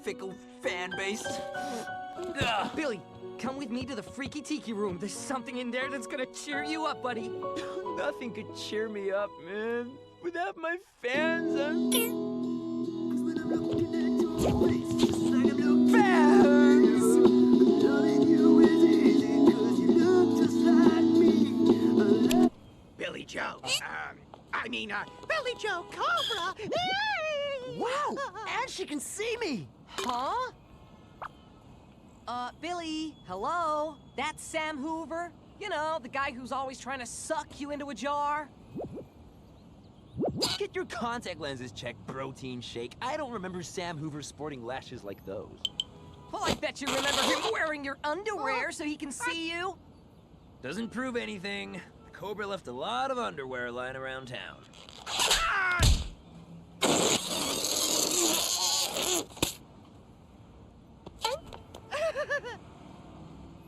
fickle fan base. Billy, come with me to the freaky tiki room. There's something in there that's gonna cheer you up, buddy. Nothing could cheer me up, man. Without my fans, Billy Joe. Billy Joe Cobra. Wow! And she can see me! Huh? Billy, hello? That's Sam Hoover? You know, the guy who's always trying to suck you into a jar? Get your contact lenses checked, protein shake. I don't remember Sam Hoover sporting lashes like those. Well, I bet you remember him wearing your underwear so he can see you. Doesn't prove anything. The Cobra left a lot of underwear lying around town.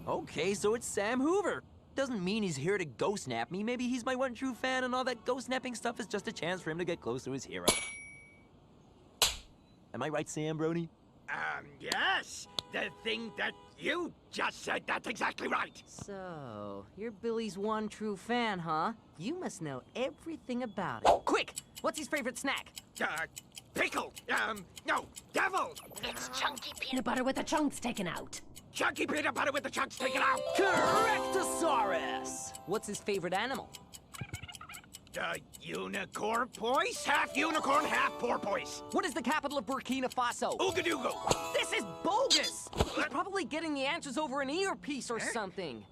Okay, so it's Sam Hoover. Doesn't mean he's here to ghost snap me. Maybe he's my one true fan and all that ghost snapping stuff is just a chance for him to get close to his hero. Am I right, Sam Brony? Yes. The thing that you just said, that's exactly right. So, you're Billy's one true fan, huh? You must know everything about it. Quick! What's his favorite snack? Pickle. No, devil. It's chunky peanut butter with the chunks taken out. Chunky peanut butter with the chunks taken out. Correctosaurus! What's his favorite animal? Unicorn porpoise? Half unicorn, half porpoise. What is the capital of Burkina Faso? Oogadoogo. This is bogus! He's probably getting the answers over an earpiece or something.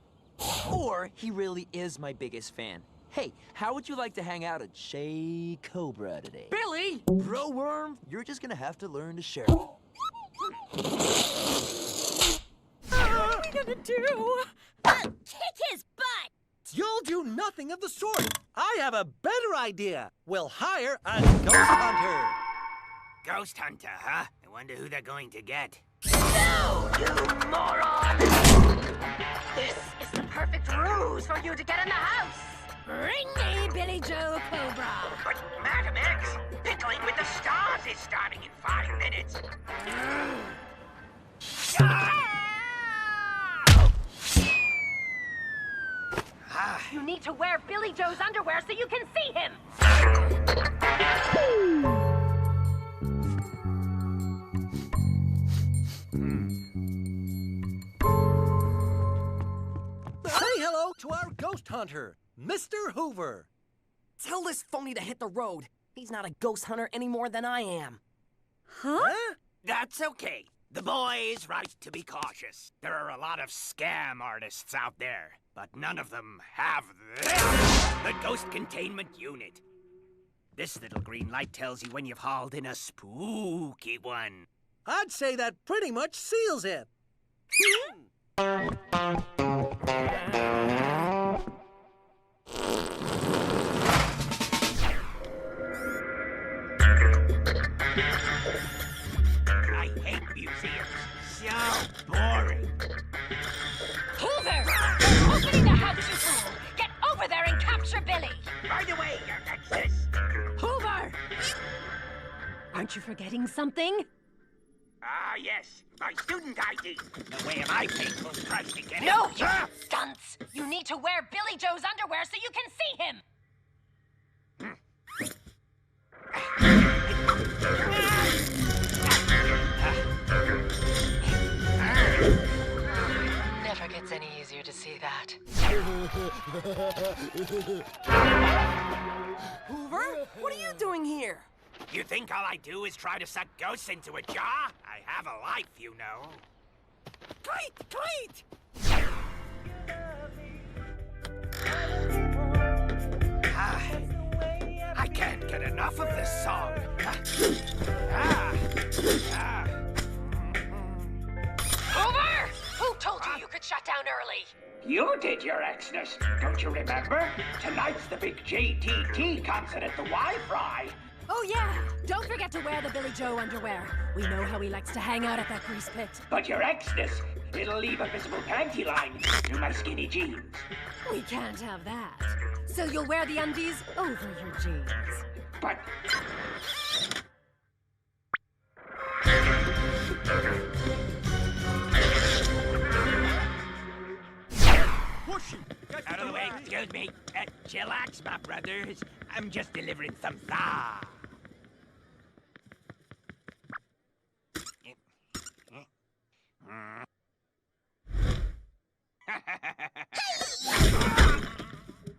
Or he really is my biggest fan. Hey, how would you like to hang out at Shea Cobra today? Billy! Bro Worm, you're just gonna have to learn to share. What are we gonna do? Kick his butt! You'll do nothing of the sort. I have a better idea. We'll hire a ghost hunter. Ghost hunter, huh? I wonder who they're going to get. No, you moron! This is the perfect ruse for you to get in the house. Bring me Billy Joe Cobra. But Madam X, pickling with the stars is starting in 5 minutes. You need to wear Billy Joe's underwear so you can see him. Say hello to our ghost hunter, Mr. Hoover. Tell this phony to hit the road. He's not a ghost hunter any more than I am. Huh? That's okay. The boy's right to be cautious. There are a lot of scam artists out there, but none of them have this, the Ghost Containment Unit. This little green light tells you when you've hauled in a spooky one. I'd say that pretty much seals it. I hate museums. So boring. Hoover! Opening the house, you fool! Get over there and capture Billy! Right away, Your Exodus. Hoover! Aren't you forgetting something? Ah, yes. My student ID. No way am I faithful trying to get it. No, you dunce! You need to wear Billy Joe's underwear so you can see him! Never gets any easier to see that. Hoover, what are you doing here? You think all I do is try to suck ghosts into a jar? I have a life, you know. Cleat! Cleat! I can't get enough of this song. Hoover! Who told you you could shut down early? You did, Your Exodus. Don't you remember? Tonight's the big JTT concert at the Y-Fry. Oh, yeah. Don't forget to wear the Billy Joe underwear. We know how he likes to hang out at that grease pit. But Your Exodus, it'll leave a visible panty line through my skinny jeans. We can't have that. So you'll wear the undies over your jeans. But... me. Chillax, my brothers. I'm just delivering some thaw.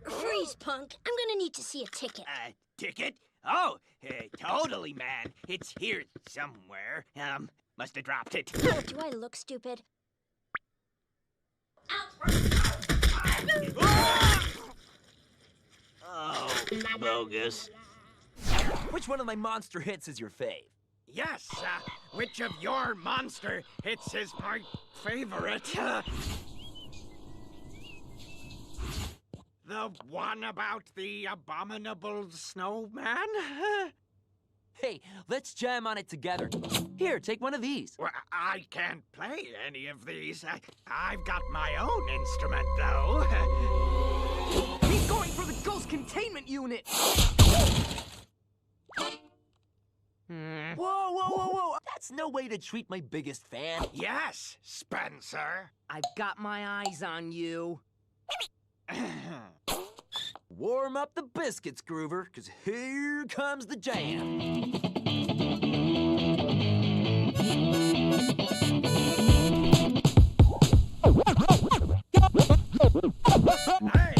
Freeze, punk. I'm gonna need to see a ticket. Ticket? Oh, totally, man. It's here somewhere. Must have dropped it. Oh, do I look stupid? Oh, bogus. Which one of my monster hits is your fave? Yes, which of your monster hits is my favorite? The one about the abominable snowman? Hey, let's jam on it together. Here, take one of these. Well, I can't play any of these. I've got my own instrument, though. He's going for the ghost containment unit! Whoa, whoa, whoa, whoa! That's no way to treat my biggest fan. Yes, Spencer. I've got my eyes on you. Warm up the biscuits, Groover, because here comes the jam. Hey!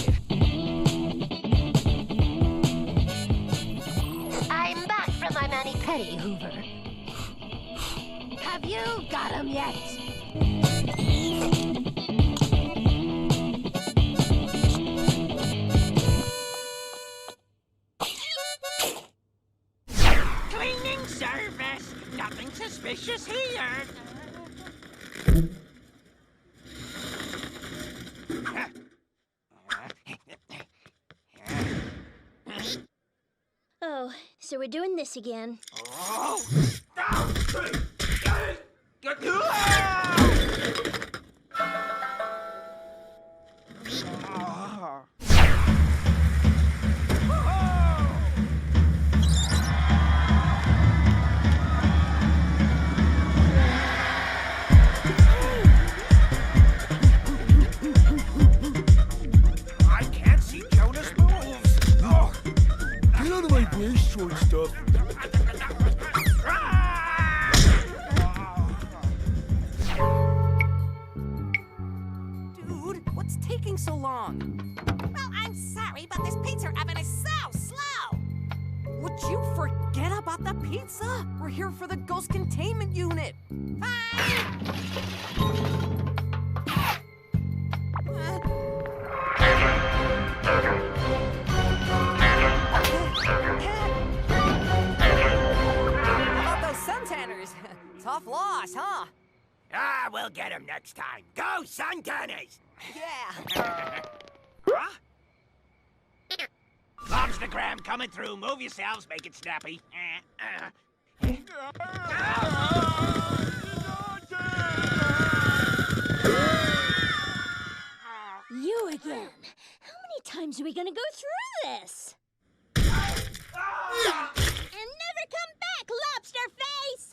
I'm back from my mani-pedi, Hoover. Have you got him yet? Cleaning service. Nothing suspicious here. Oh, so we're doing this again. Oh. I can't see Jonah's moves. Oh. Get out of my way, short stuff. Dude, what's taking so long? Well, I'm sorry, but this pizza oven is so slow. Would you forget about the pizza? We're here for the ghost containment unit. How about those suntanners? Tough loss, huh? We'll get him next time. Go, Suntanners! Yeah. Huh? Lobstergram coming through. Move yourselves, make it snappy. You again. How many times are we gonna go through this? And never come back, lobster face!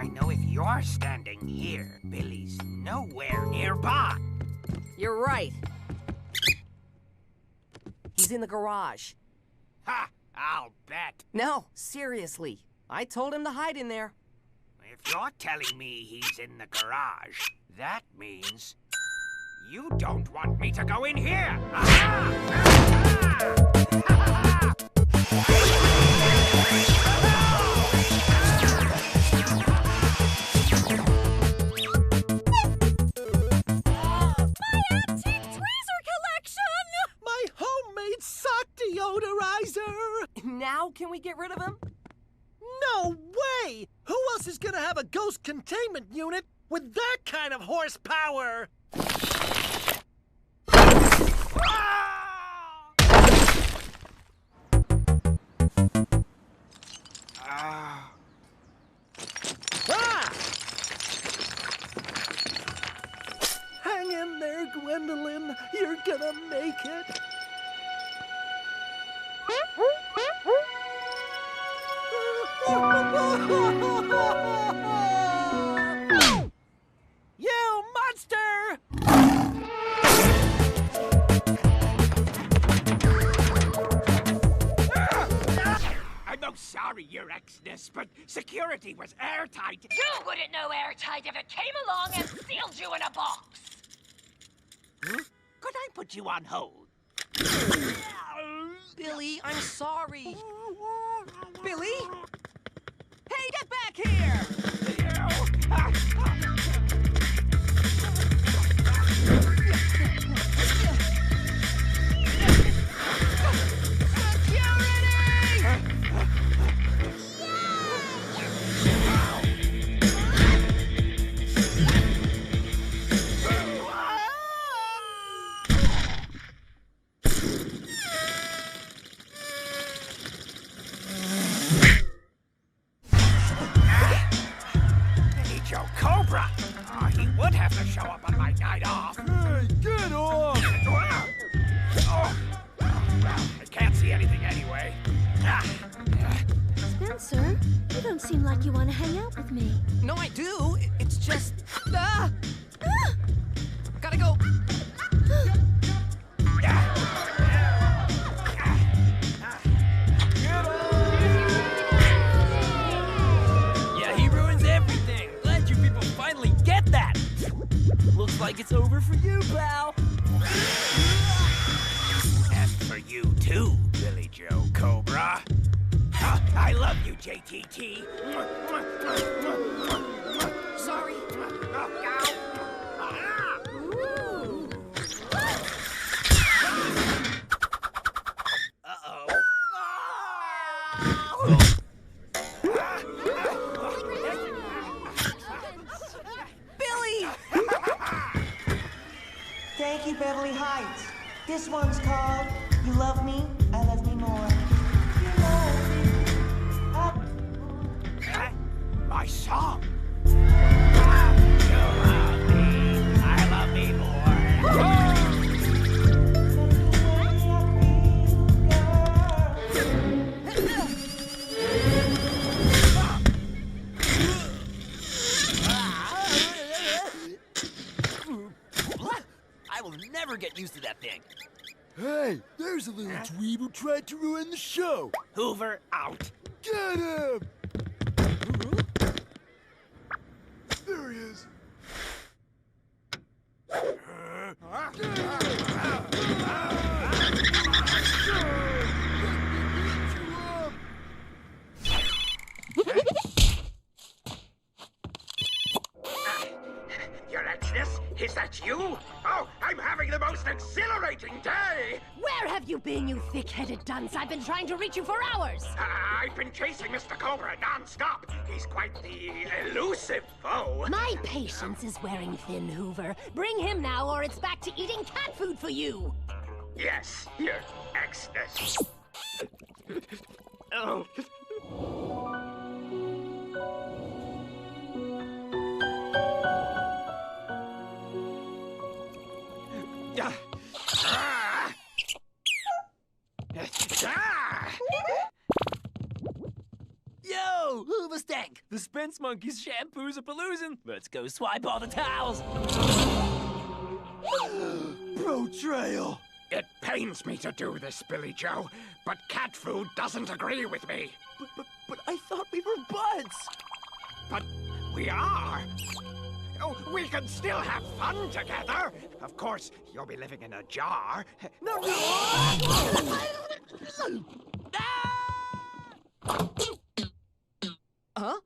I know if you're standing here, Billy's nowhere nearby. You're right. He's in the garage. Ha! I'll bet. No, seriously. I told him to hide in there. If you're telling me he's in the garage, that means you don't want me to go in here. My homemade sock deodorizer! Now can we get rid of him? No way! Who else is gonna have a ghost containment unit with that kind of horsepower? Ah! Hang in there, Gwendolyn. You're gonna make it. You monster! sorry, Your Exness, but security was airtight. You wouldn't know airtight if it came along and sealed you in a box. Could I put you on hold? Billy, I'm sorry. Billy? Hey, get back here! Billy Joe Cobra! Oh, he would have to show up on my night off. Hey, get off! Oh, I can't see anything anyway. Spencer, you don't seem like you want to hang out with me. No, I do. It's just... Ah! Gotta go. Yeah, he ruins everything. Glad you people finally get that. Looks like it's over for you, pal. And for you too, Billy Joe Cobra. I love you, JTT. Sorry. Billy! Thank you, Beverly Heights. This one's called You Love Me, I Love Me More. You love me, My song. You love me, I love me more. I will never get used to that thing. Hey, there's a little dweeb who tried to ruin the show. Hoover out. Get him! There he is. Your Exness, is that you? Oh, I'm having the most exhilarating day! Where have you been, you thick-headed dunce? I've been trying to reach you for hours. I've been chasing Mr. Cobra non-stop. He's quite the elusive foe. My patience is wearing thin, Hoover. Bring him now, or it's back to eating cat food for you. Yes, Your Exness. Oh. Yo, Hoover Stank! The Spence Monkey's shampoos are paloozing. Let's go swipe all the towels. Betrayal! It pains me to do this, Billy Joe, but cat food doesn't agree with me. But I thought we were buds. But we are. Oh, we can still have fun together. Of course, you'll be living in a jar. No! Huh?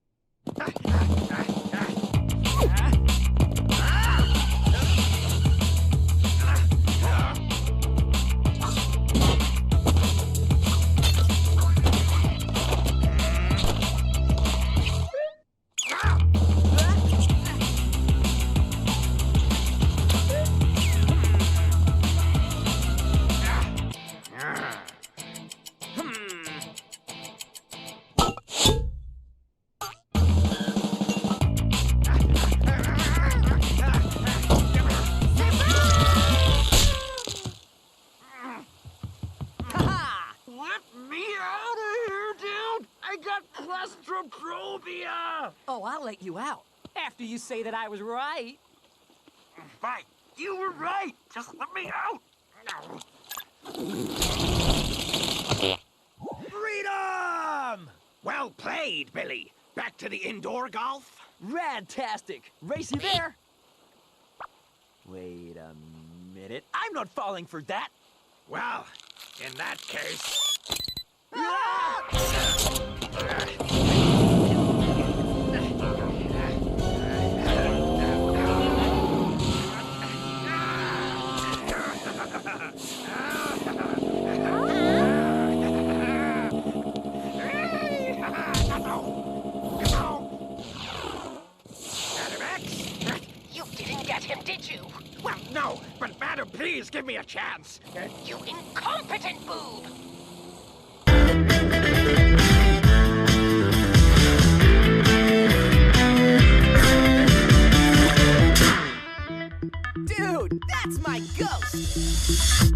Oh, I'll let you out. After you say that I was right. Right, you were right. Just let me out. No. Freedom! lead, Billy. Back to the indoor golf? Radtastic! Race you there! Wait a minute. I'm not falling for that! Well, in that case... You didn't get him, did you? Well, no, but Madam, please give me a chance. You incompetent boob! Dude, that's my ghost!